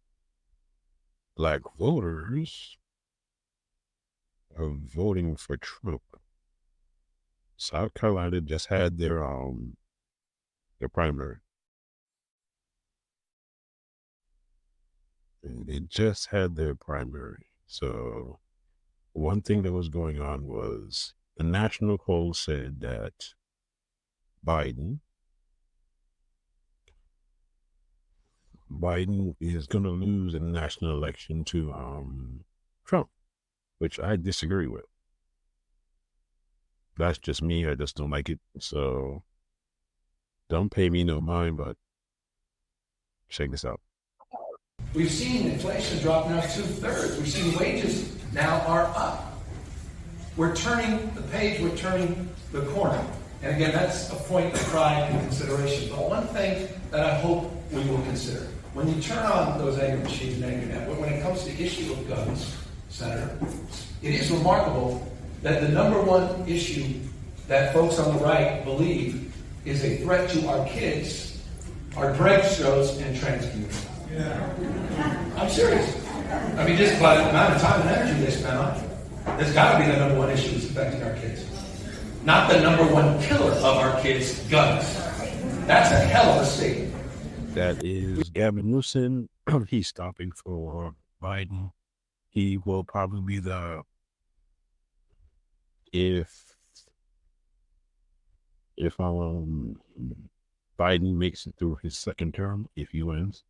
Black voters are voting for Trump. South Carolina just had their primary. They just had their primary. So one thing that was going on was the national poll said that Biden is going to lose in the national election to Trump, which I disagree with. That's just me. I just don't like it. So don't pay me no mind, but check this out. We've seen inflation drop now 2/3. We've seen wages now are up. We're turning the page, we're turning the corner. And again, that's a point of pride and consideration. But one thing that I hope we will consider, when you turn on those anger machines and anger network, when it comes to the issue of guns, Senator, it is remarkable that the number one issue that folks on the right believe is a threat to our kids are drag shows and trans community. Yeah. I'm serious. I mean, just by the amount of time and energy they spend on it, there's got to be the number one issue that's affecting our kids. Not the number one killer of our kids, guns. That's a hell of a statement. That is Gavin Newsom. He's stopping for Biden. He will probably be the if Biden makes it through his second term, if he wins,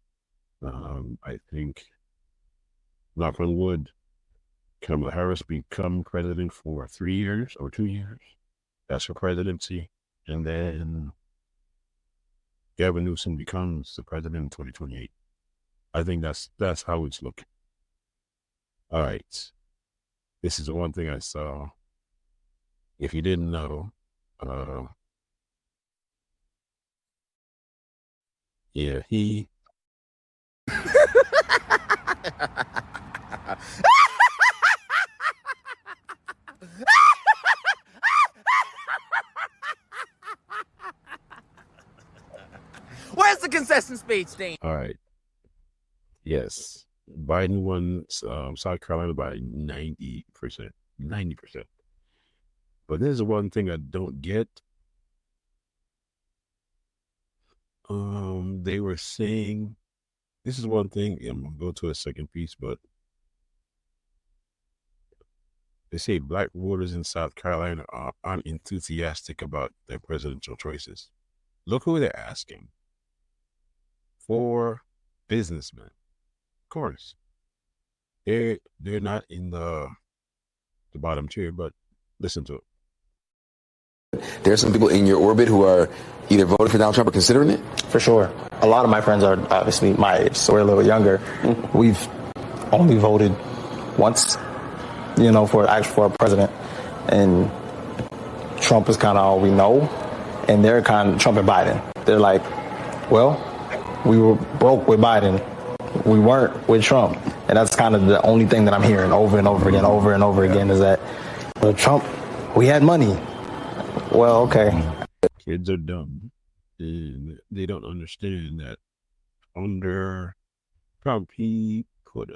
I think, knock on wood, Kamala Harris become president for 3 years or 2 years. That's her presidency. And then Gavin Newsom becomes the president in 2028. I think that's how it's looking. All right. This is the one thing I saw. If you didn't know, yeah, he Where's the concession speech, Dean? all right. Yes. Biden won South Carolina by 90%. 90%. But there's one thing I don't get. They were saying, this is one thing, I'm going to go to a second piece, but they say black voters in South Carolina are unenthusiastic about their presidential choices. Look who they're asking. For businessmen. Of course. They're not in the bottom tier, but listen to it. There are some people in your orbit who are either voting for Donald Trump or considering it? For sure. A lot of my friends are obviously my age, so we're a little younger. We've only voted once, for a president. And Trump is kind of all we know. And they're kind of Trump and Biden. They're like, well, we were broke with Biden. We weren't with Trump. And that's kind of the only thing that I'm hearing over and over again is that, well, Trump, we had money. Well, okay. Kids are dumb. And they don't understand that under Trump, he put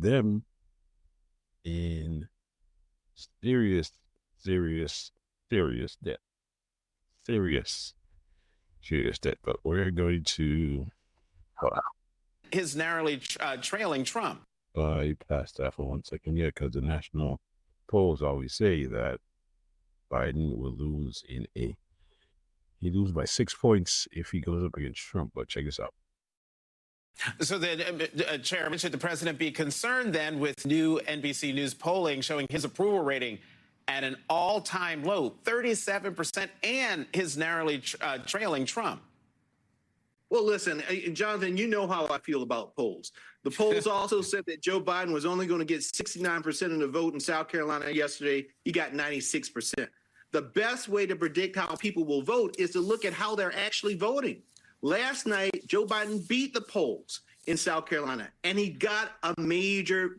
them in serious debt. Serious debt. But we're going to his narrowly trailing Trump. I passed that for 1 second, yeah, because the national polls always say that Biden will lose he lose by 6 points if he goes up against Trump. But check this out. So then, Chair, should the president be concerned then with new NBC News polling showing his approval rating at an all-time low, 37%, and his narrowly trailing Trump? Well, listen, Jonathan, you know how I feel about polls. The polls also said that Joe Biden was only going to get 69% of the vote in South Carolina yesterday. He got 96%. The best way to predict how people will vote is to look at how they're actually voting. Last night, Joe Biden beat the polls in South Carolina, and he got a major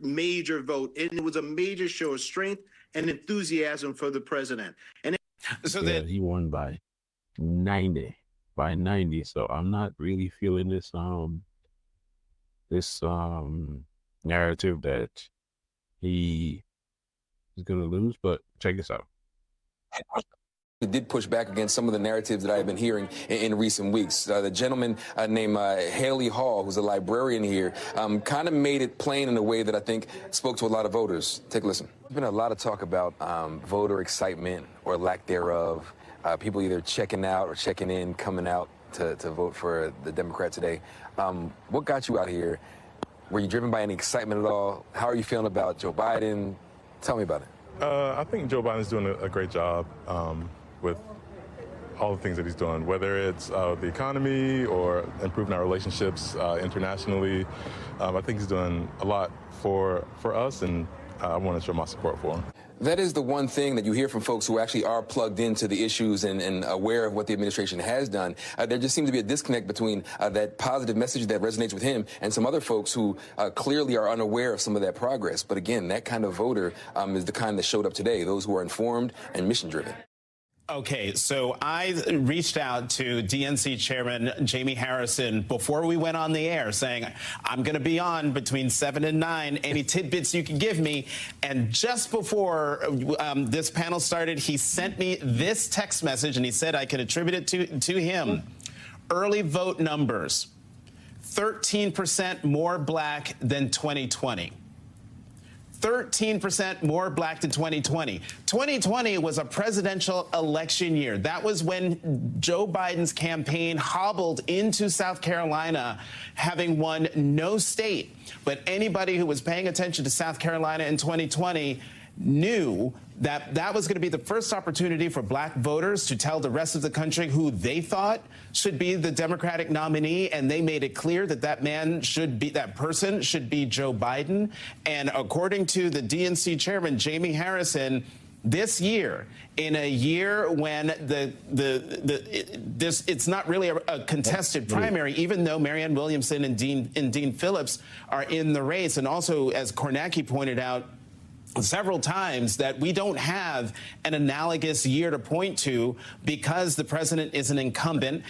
vote. And it was a major show of strength and enthusiasm for the president. And he won by 90. So I'm not really feeling this narrative that he is going to lose. But check this out. He did push back against some of the narratives that I've been hearing in recent weeks. The gentleman named Haley Hall, who's a librarian here, kind of made it plain in a way that I think spoke to a lot of voters. Take a listen. There's been a lot of talk about voter excitement or lack thereof. People either checking out or checking in, coming out to vote for the Democrat today. What got you out here? Were you driven by any excitement at all? How are you feeling about Joe Biden? Tell me about it. I think Joe Biden's doing a great job with all the things that he's doing, whether it's the economy or improving our relationships internationally. I think he's doing a lot for us, and I want to show my support for him. That is the one thing that you hear from folks who actually are plugged into the issues and aware of what the administration has done. There just seems to be a disconnect between that positive message that resonates with him and some other folks who clearly are unaware of some of that progress. But again, that kind of voter is the kind that showed up today, those who are informed and mission-driven. Okay, so I reached out to DNC Chairman Jamie Harrison before we went on the air saying, I'm going to be on between 7 and 9, any tidbits you can give me. And just before this panel started, he sent me this text message, and he said I could attribute it to him. Early vote numbers, 13% more black than 2020. 13% more black than 2020. 2020 was a presidential election year. That was when Joe Biden's campaign hobbled into South Carolina, having won no state. But anybody who was paying attention to South Carolina in 2020 knew that that was going to be the first opportunity for black voters to tell the rest of the country who they thought should be the Democratic nominee, and they made it clear that that person should be Joe Biden. And according to the DNC chairman, Jamie Harrison, this year, in a year when it's not really a contested primary, even though Marianne Williamson and Dean Phillips are in the race, and also, as Kornacki pointed out several times, that we don't have an analogous year to point to because the president is an incumbent,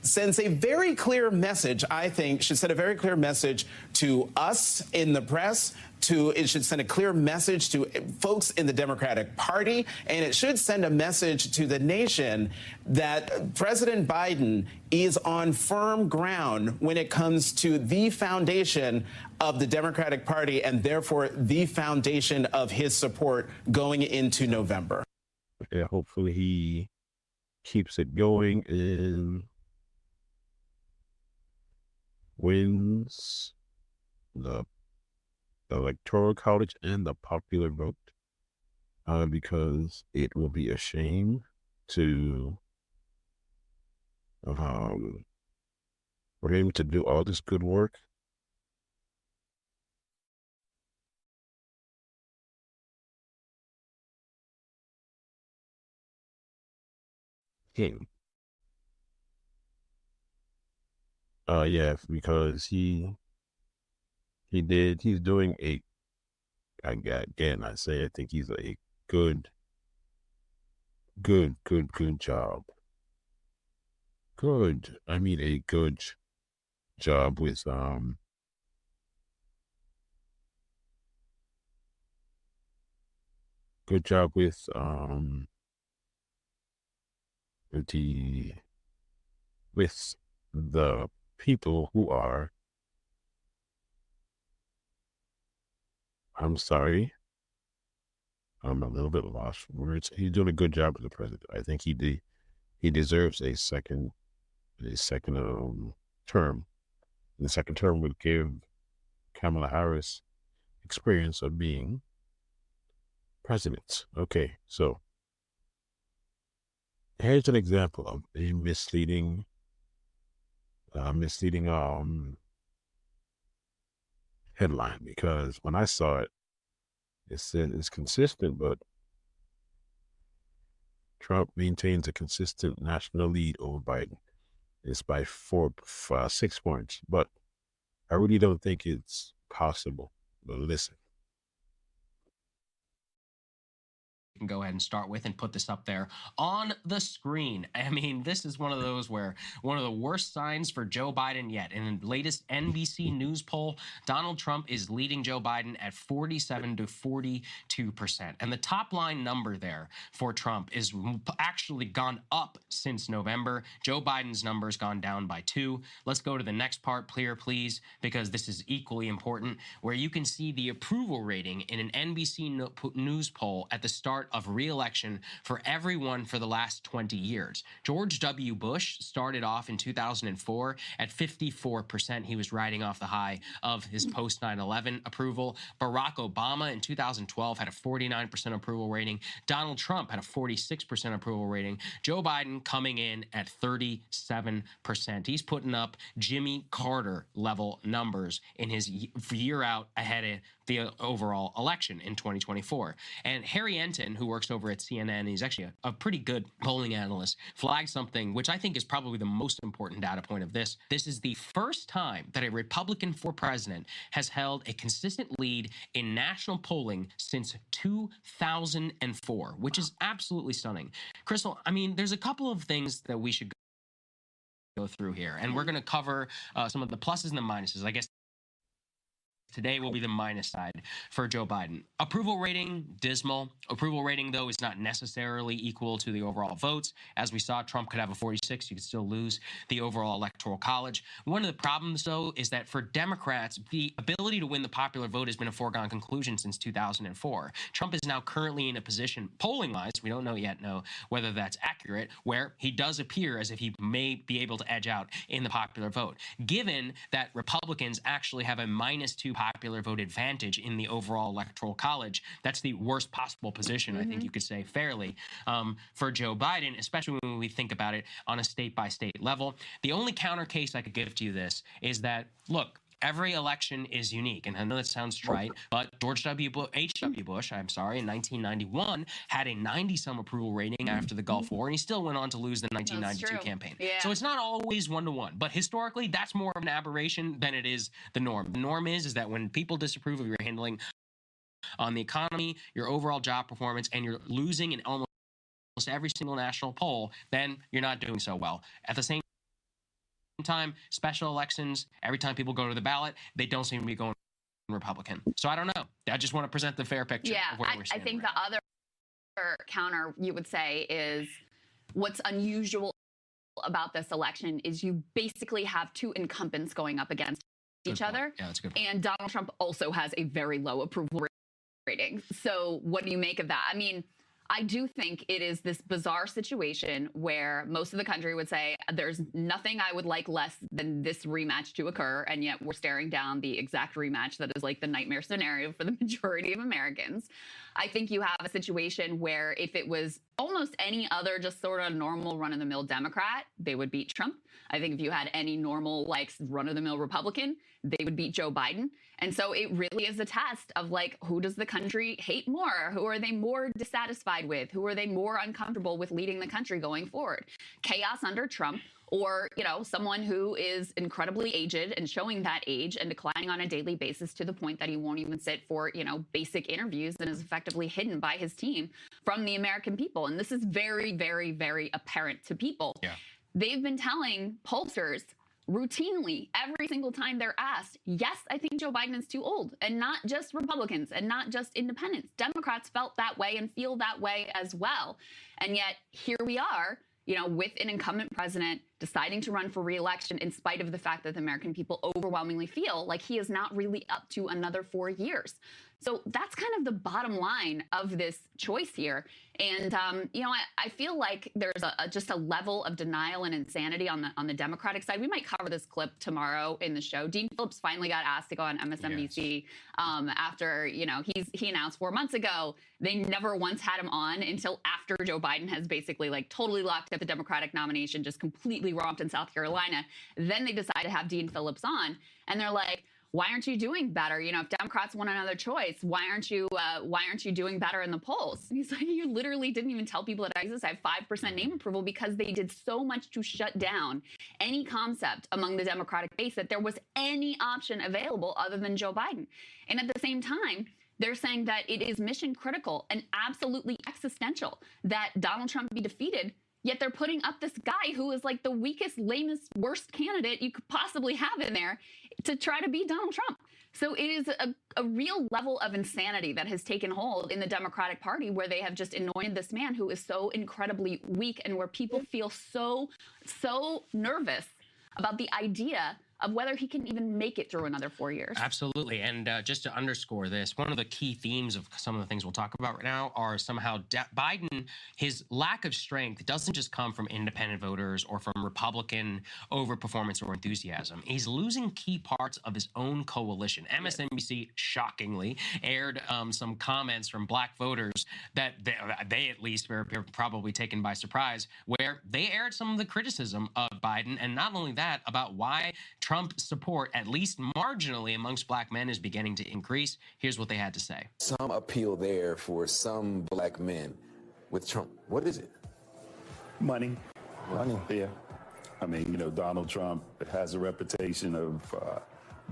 sends a very clear message, I think, should send a very clear message to us in the press, it should send a clear message to folks in the Democratic Party, and it should send a message to the nation that President Biden is on firm ground when it comes to the foundation of the Democratic Party, and therefore the foundation of his support going into November. Yeah, hopefully he keeps it going and wins the Electoral College and the popular vote, because it will be a shame to for him to do all this good work him. Yeah, because he's doing I think he's a good job. I mean, a good job with with the people who are, I'm sorry, I'm a little bit lost for words. He's doing a good job as the president. I think he deserves a second term. The second term would give Kamala Harris experience of being president. Okay, so here's an example of a misleading headline, because when I saw it, it said it's consistent, but Trump maintains a consistent national lead over Biden. It's by 6 points, but I really don't think it's possible. But listen. Can go ahead and start with and put this up there on the screen. I mean, this is one of those where one of the worst signs for Joe Biden yet. In the latest NBC News poll, Donald Trump is leading Joe Biden at 47 to 42%. And the top line number there for Trump is actually gone up since November. Joe Biden's number's gone down by 2. Let's go to the next part, please, because this is equally important, where you can see the approval rating in an NBC News poll at the start of re-election for everyone for the last 20 years. George W. Bush started off in 2004 at 54%. He was riding off the high of his post 9/11 approval. Barack Obama in 2012 had a 49% approval rating. Donald Trump had a 46% approval rating. Joe Biden coming in at 37%. He's putting up Jimmy Carter level numbers in his year out ahead of the overall election in 2024. And Harry Enton, who works over at CNN, he's actually a pretty good polling analyst, flagged something which I think is probably the most important data point of this. This is the first time that a Republican for president has held a consistent lead in national polling since 2004, which is absolutely stunning. Crystal, I mean, there's a couple of things that we should go through here, and we're going to cover some of the pluses and the minuses, I guess, Today will be the minus side for Joe Biden. Approval rating, dismal. Approval rating, though, is not necessarily equal to the overall votes. As we saw, Trump could have a 46. You could still lose the overall electoral college. One of the problems, though, is that for Democrats, the ability to win the popular vote has been a foregone conclusion since 2004. Trump is now currently in a position, polling-wise, we don't know whether that's accurate, where he does appear as if he may be able to edge out in the popular vote. Given that Republicans actually have a -2 popular vote advantage in the overall electoral college, that's the worst possible position, I think you could say fairly, for Joe Biden, especially when we think about it on a state-by-state level. The only counter case I could give to you this is that, look, every election is unique, and I know that sounds trite, but H.W. Bush, in 1991, had a 90-some approval rating after the Gulf War, and he still went on to lose the 1992 campaign. Yeah. So it's not always one-to-one, but historically, that's more of an aberration than it is the norm. The norm is that when people disapprove of your handling on the economy, your overall job performance, and you're losing in almost every single national poll, then you're not doing so well. At the same time, special elections, every time people go to the ballot, they don't seem to be going Republican. So I don't know. I just want to present the fair picture of where we're I standing. think the other counter you would say is what's unusual about this election is you basically have two incumbents going up against each other. Yeah, that's good. And Donald Trump also has a very low approval rating. So what do you make of that? I mean, I do think it is this bizarre situation where most of the country would say there's nothing I would like less than this rematch to occur, and yet we're staring down the exact rematch that is like the nightmare scenario for the majority of Americans. I think you have a situation where if it was almost any other just sort of normal run-of-the-mill Democrat, they would beat Trump. I think if you had any normal like run-of-the-mill Republican, they would beat Joe Biden. And so it really is a test of like, who does the country hate more? Who are they more dissatisfied with? Who are they more uncomfortable with leading the country going forward? Chaos under Trump, or, you know, someone who is incredibly aged and showing that age and declining on a daily basis to the point that he won't even sit for, you know, basic interviews and is effectively hidden by his team from the American people. And this is very, very, very apparent to people. Yeah. They've been telling pollsters routinely every single time they're asked, yes, I think Joe Biden is too old, and not just Republicans and not just independents. Democrats felt that way and feel that way as well. And yet here we are, you know, with an incumbent president deciding to run for re-election in spite of the fact that the American people overwhelmingly feel like he is not really up to another 4 years. So that's kind of the bottom line of this choice here. And, you know, I feel like there's just a level of denial and insanity on the Democratic side. We might cover this clip tomorrow in the show. Dean Phillips finally got asked to go on MSNBC after, you know, he announced 4 months ago. They never once had him on until after Joe Biden has basically like totally locked up the Democratic nomination, just completely romped in South Carolina. Then they decide to have Dean Phillips on, and they're like, why aren't you doing better? You know, if Democrats want another choice, why aren't you doing better in the polls? And he's like, you literally didn't even tell people that I exist. I have 5% name approval because they did so much to shut down any concept among the Democratic base that there was any option available other than Joe Biden. And at the same time, they're saying that it is mission critical and absolutely existential that Donald Trump be defeated. Yet they're putting up this guy who is like the weakest, lamest, worst candidate you could possibly have in there to try to beat Donald Trump. So it is a real level of insanity that has taken hold in the Democratic Party, where they have just anointed this man who is so incredibly weak, and where people feel so nervous about the idea of whether he can even make it through another 4 years. Absolutely. And just to underscore this, one of the key themes of some of the things we'll talk about right now are somehow Biden, his lack of strength doesn't just come from independent voters or from Republican overperformance or enthusiasm. He's losing key parts of his own coalition. MSNBC, shockingly, aired some comments from black voters that they at least were probably taken by surprise, where they aired some of the criticism of Biden. And not only that, about why Trump support, at least marginally amongst black men, is beginning to increase. Here's what they had to say. Some appeal there for some black men with Trump. What is it? Money. Yeah. I mean, you know, Donald Trump has a reputation of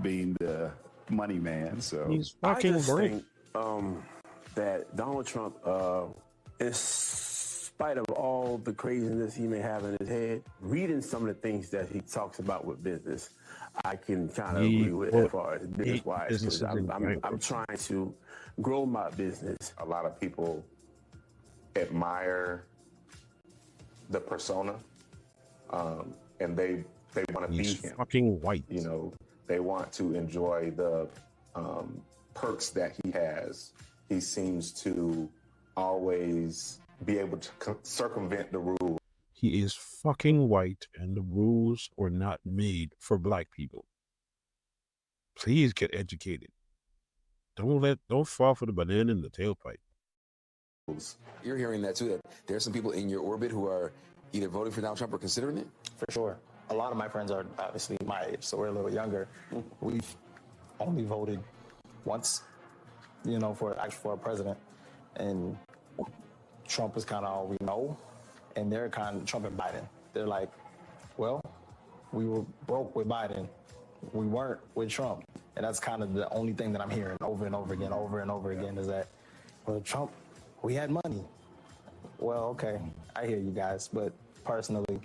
being the money man. So He's I fucking just great. think that Donald Trump, in spite of all the craziness he may have in his head, reading some of the things that he talks about with business, I can kind of agree with as far as business-wise. businesses in I'm trying to grow my business. A lot of people admire the persona, and they want to be him. Fucking white. You know, they want to enjoy the perks that he has. He seems to always be able to circumvent the rules. He is fucking white, and the rules were not made for black people. Please get educated. Don't fall for the banana in the tailpipe. You're hearing that too, that there are some people in your orbit who are either voting for Donald Trump or considering it? For sure. A lot of my friends are obviously my age, so we're a little younger. We've only voted once, for a president. And Trump is kind of all we know. And they're kind of Trump and Biden. They're like, well, we were broke with Biden. We weren't with Trump. And that's kind of the only thing that I'm hearing over and over again is that, well, Trump, we had money. Well, okay, I hear you guys, but personally,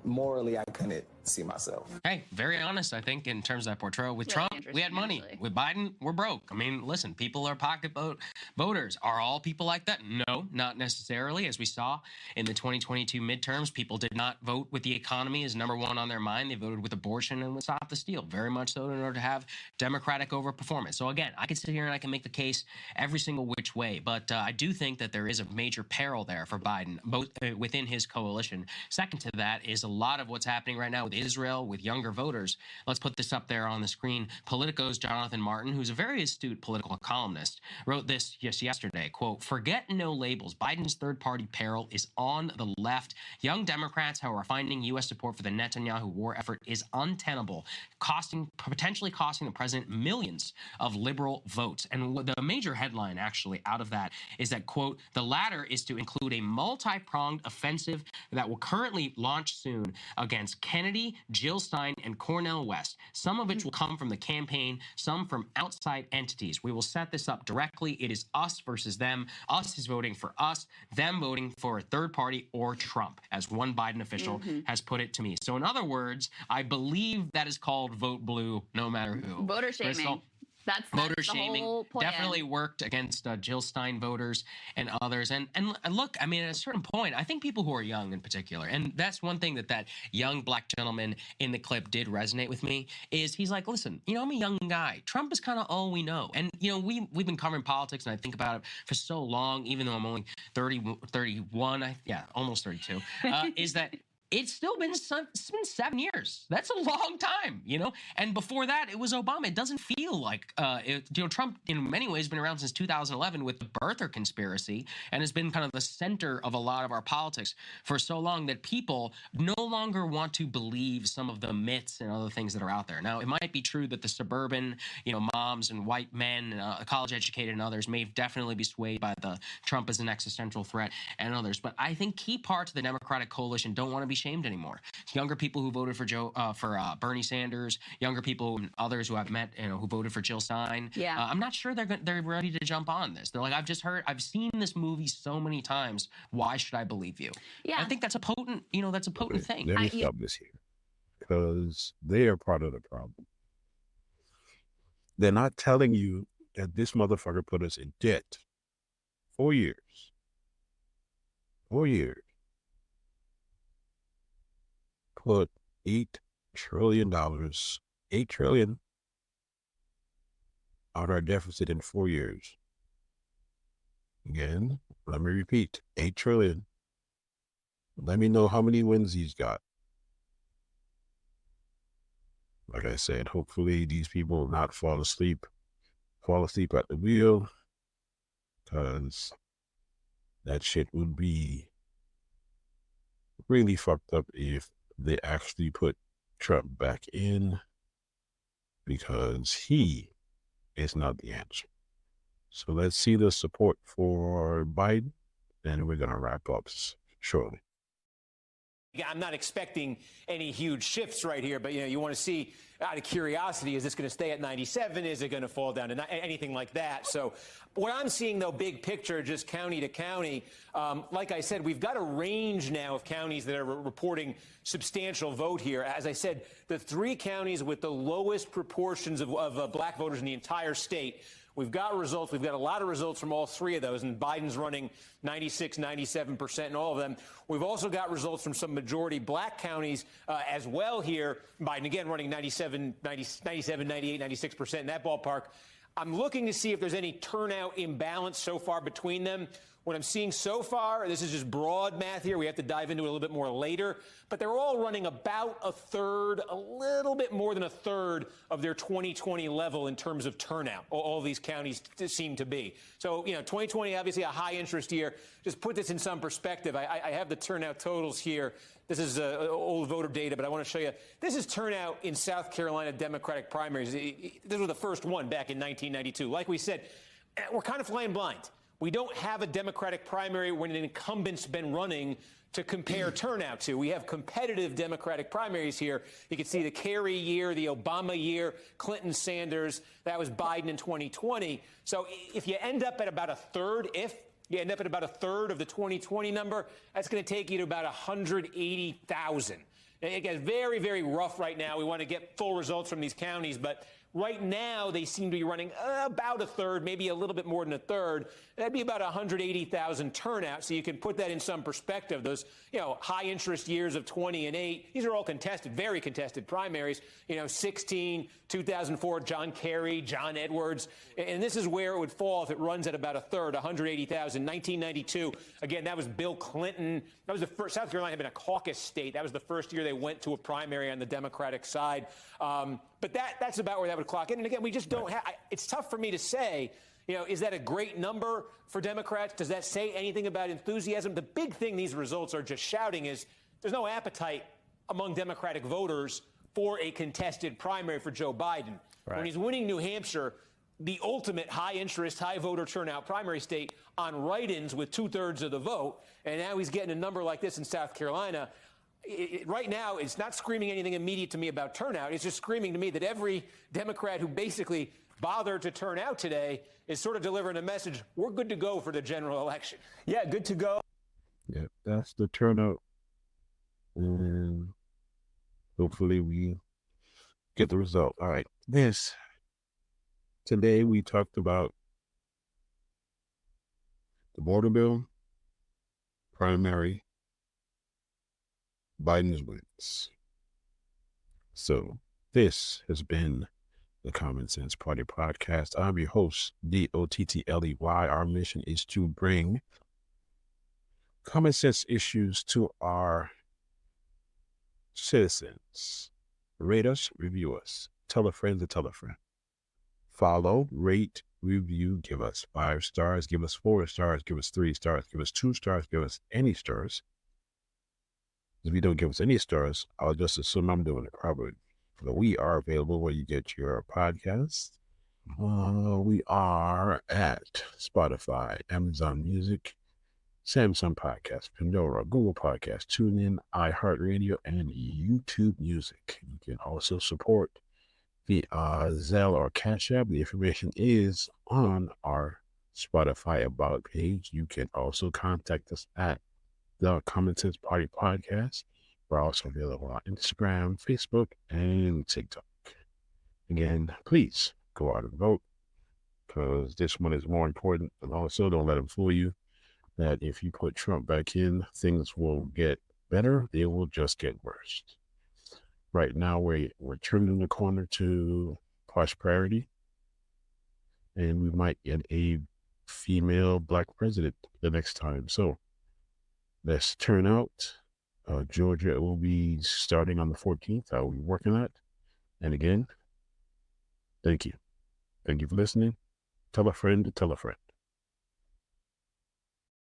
morally, I couldn't see myself. Hey, very honest, I think, in terms of that portrayal. With Trump, we had money. Actually. With Biden, we're broke. I mean, listen, people are pocketbook voters. Are all people like that? No, not necessarily. As we saw in the 2022 midterms, people did not vote with the economy as number one on their mind. They voted with abortion and with Stop the Steal, very much so in order to have Democratic overperformance. So again, I can sit here and I can make the case every single which way, but I do think that there is a major peril there for Biden, both within his coalition. Second to that is a lot of what's happening right now with Israel, with younger voters. Let's put this up there on the screen. Politico's Jonathan Martin, who's a very astute political columnist, wrote this just yesterday, quote, "Forget no labels. Biden's third-party peril is on the left. Young Democrats who are finding U.S. support for the Netanyahu war effort is untenable, potentially costing the president millions of liberal votes." And the major headline actually out of that is that, quote, "The latter is to include a multi-pronged offensive that will currently launch soon against Kennedy, Jill Stein, and Cornel West, some of which will come from the campaign, some from outside entities. We will set this up directly. It is us versus them. Us is voting for us, them voting for a third party or Trump," as one Biden official has put it to me. So in other words, I believe that is called vote blue, no matter who. Voter shaming. Crystal, That's voter the shaming whole plan. definitely worked against Jill Stein voters and others. And look, I mean, at a certain point, I think people who are young in particular, and that's one thing that young black gentleman in the clip did resonate with me, is he's like, listen, I'm a young guy. Trump is kind of all we know. And, we've been covering politics, and I think about it for so long, even though I'm only 31, almost 32, is that it's been 7 years. That's a long time, And before that, it was Obama. It doesn't feel like, Trump in many ways has been around since 2011 with the birther conspiracy and has been kind of the center of a lot of our politics for so long that people no longer want to believe some of the myths and other things that are out there. Now, it might be true that the suburban, moms and white men, college educated and others may definitely be swayed by the Trump as an existential threat and others. But I think key parts of the Democratic coalition don't want to be shamed anymore. Younger people who voted for Bernie Sanders, younger people and others who I've met, who voted for Jill Stein. Yeah, I'm not sure they're ready to jump on this. They're like, I've seen this movie so many times. Why should I believe you? Yeah, I think that's a potent, thing. Let me stop this here, because they are part of the problem. They're not telling you that this motherfucker put us in debt. 4 years. 4 years. Put $8 trillion, $8 trillion out our deficit in 4 years. Again, let me repeat, $8 trillion. Let me know how many wins he's got. Like I said, hopefully these people will not fall asleep at the wheel, because that shit would be really fucked up if they actually put Trump back in, because he is not the answer. So let's see the support for Biden, and we're going to wrap up shortly. I'm not expecting any huge shifts right here, but you want to see out of curiosity, is this going to stay at 97? Is it going to fall down to anything like that? So what I'm seeing, though, big picture, just county to county, like I said, we've got a range now of counties that are reporting substantial vote here. As I said, the 3 counties with the lowest proportions of black voters in the entire state, we've got results. We've got a lot of results from all 3 of those, and Biden's running 96, 97% in all of them. We've also got results from some majority black counties as well here. Biden, again, running 97, 98, 96% in that ballpark. I'm looking to see if there's any turnout imbalance so far between them. What I'm seeing so far, this is just broad math here. We have to dive into it a little bit more later. But they're all running about a third, a little bit more than a third of their 2020 level in terms of turnout. All these counties seem to be. So, 2020, obviously a high interest year. Just put this in some perspective. I have the turnout totals here. This is old voter data, but I want to show you. This is turnout in South Carolina Democratic primaries. This was the first one back in 1992. Like we said, we're kind of flying blind. We don't have a Democratic primary when an incumbent's been running to compare turnout to. We have competitive Democratic primaries here. You can see the Kerry year, the Obama year, Clinton, Sanders. That was Biden in 2020. So if you end up at about a third, of the 2020 number, that's going to take you to about 180,000. It gets very, very rough right now. We want to get full results from these counties, but right now, they seem to be running about a third, maybe a little bit more than a third. That'd be about 180,000 turnout. So you can put that in some perspective. Those, high interest years of 20 and 8, these are all contested, very contested primaries. 16, 2004, John Kerry, John Edwards. And this is where it would fall if it runs at about a third, 180,000. 1992, again, that was Bill Clinton. That was the first. South Carolina had been a caucus state. That was the first year they went to a primary on the Democratic side. But that's about where that would clock in. And again, we just don't have, it's tough for me to say, is that a great number for Democrats? Does that say anything about enthusiasm? The big thing these results are just shouting is there's no appetite among Democratic voters for a contested primary for Joe Biden. Right. When he's winning New Hampshire, the ultimate high interest, high voter turnout primary state on write-ins with 2/3 of the vote, and now he's getting a number like this in South Carolina. Right now, it's not screaming anything immediate to me about turnout. It's just screaming to me that every Democrat who basically bothered to turn out today is sort of delivering a message, we're good to go for the general election. Yeah, good to go. Yeah, that's the turnout. And hopefully we get the result. All right. Today we talked about the border bill, primary, Biden's wins. So this has been the Common Sense Party Podcast. I'm your host, Dottley. Our mission is to bring common sense issues to our citizens. Rate us, review us. Tell a friend to tell a friend. Follow, rate, review, give us 5 stars, give us 4 stars, give us 3 stars, give us 2 stars, give us any stars. If you don't give us any stars, I'll just assume I'm doing it probably. But we are available where you get your podcast. We are at Spotify, Amazon Music, Samsung Podcast, Pandora, Google Podcast, TuneIn, iHeartRadio, and YouTube Music. You can also support via Zelle or Cash App. The information is on our Spotify About page. You can also contact us at the Common Sense Party Podcast. We're also available on Instagram, Facebook, and TikTok. Again, please go out and vote, because this one is more important. And also, don't let them fool you that if you put Trump back in, things will get better. They will just get worse. Right now, we're turning the corner to prosperity, and we might get a female black president the next time. So let's turn out. Georgia will be starting on the 14th. I will be working on it. And again, thank you. Thank you for listening. Tell a friend to tell a friend.